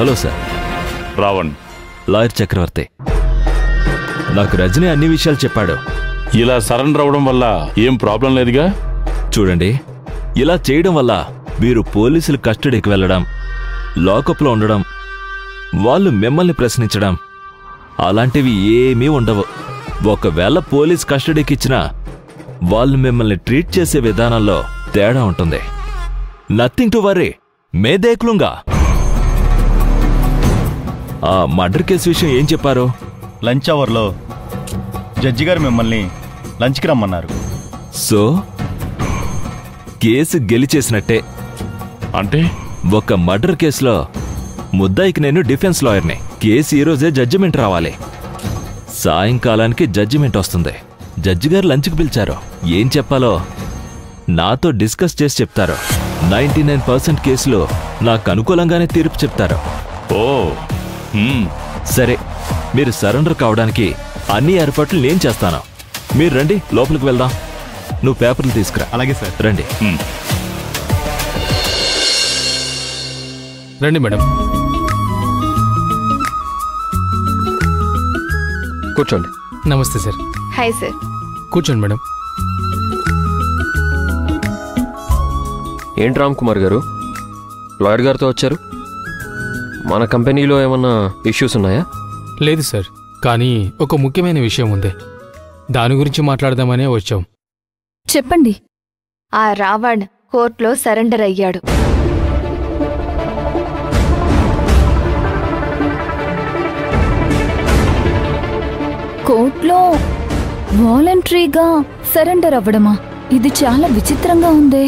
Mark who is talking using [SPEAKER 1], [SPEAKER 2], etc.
[SPEAKER 1] Hello sir.
[SPEAKER 2] Ravan.
[SPEAKER 1] Lawyer Chakravarthy. నాకు రజనీ అన్ని విషయాలు చెప్పాడు.
[SPEAKER 2] ఇలా సరెండర్ అవ్వడం వల్ల ఏం ప్రాబ్లం లేదుగా?
[SPEAKER 1] చూడండి, ఇలా చేయడం వల్ల మీరు పోలీసులు కస్టడీకి వెళ్ళడం, లాకప్లో ఉండడం, వాళ్ళు మిమ్మల్ని ప్రశ్నించడం అలాంటివి ఏమీ ఉండవు. ఒకవేళ పోలీస్ కస్టడీకి ఇచ్చినా వాళ్ళు మిమ్మల్ని ట్రీట్ చేసే విధానంలో తేడా ఉంటుంది. నథింగ్ టు వర్రీ, మే దేఖ్లూంగా. ఆ మర్డర్ కేసు విషయం ఏం చెప్పారు?
[SPEAKER 3] లంచ్ అవర్లో జడ్జి గారు మిమ్మల్ని లంచ్కి రమ్మన్నారు.
[SPEAKER 1] సో కేసు గెలిచేసినట్టే.
[SPEAKER 2] అంటే
[SPEAKER 1] ఒక మర్డర్ కేసులో ముద్దాయికి నేను డిఫెన్స్ లాయర్ని. కేసు ఈరోజే జడ్జిమెంట్ రావాలి. సాయంకాలానికి జడ్జిమెంట్ వస్తుంది. జడ్జి గారు లంచ్కి పిలిచారు. ఏం చెప్పాలో నాతో డిస్కస్ చేసి చెప్తారు. 99% కేసులు నాకు అనుకూలంగానే తీర్పు చెప్తారు.
[SPEAKER 2] ఓ
[SPEAKER 1] సరే, మీరు సరెండర్ కావడానికి అన్ని ఏర్పాట్లు నేను చేస్తాను. మీరు రండి, లోపలికి వెళ్దాం. నువ్వు పేపర్లు తీసుకురా.
[SPEAKER 3] అలాగే సార్.
[SPEAKER 1] రండి.
[SPEAKER 4] రండి మేడం.
[SPEAKER 5] కూర్చోండి.
[SPEAKER 4] నమస్తే సార్.
[SPEAKER 6] Hi sir.
[SPEAKER 4] కూర్చోండి మేడం.
[SPEAKER 5] ఏంటి రామ్ కుమార్ గారు, లాయర్ గారితో వచ్చారు? మన కంపెనీలో ఏమన్నా ఇష్యూస్ ఉన్నాయా?
[SPEAKER 4] లేదు సార్, కానీ ఒక ముఖ్యమైన విషయం ఉంది. దాని గురించి మాట్లాడదామనే వచ్చాం.
[SPEAKER 6] చెప్పండి. ఆ రావణ్ కోర్టులో సరెండర్ అయ్యాడు.
[SPEAKER 7] కోర్టులో వాలంటరీగా సరెండర్ అవ్వడమా? ఇది చాలా విచిత్రంగా ఉందే.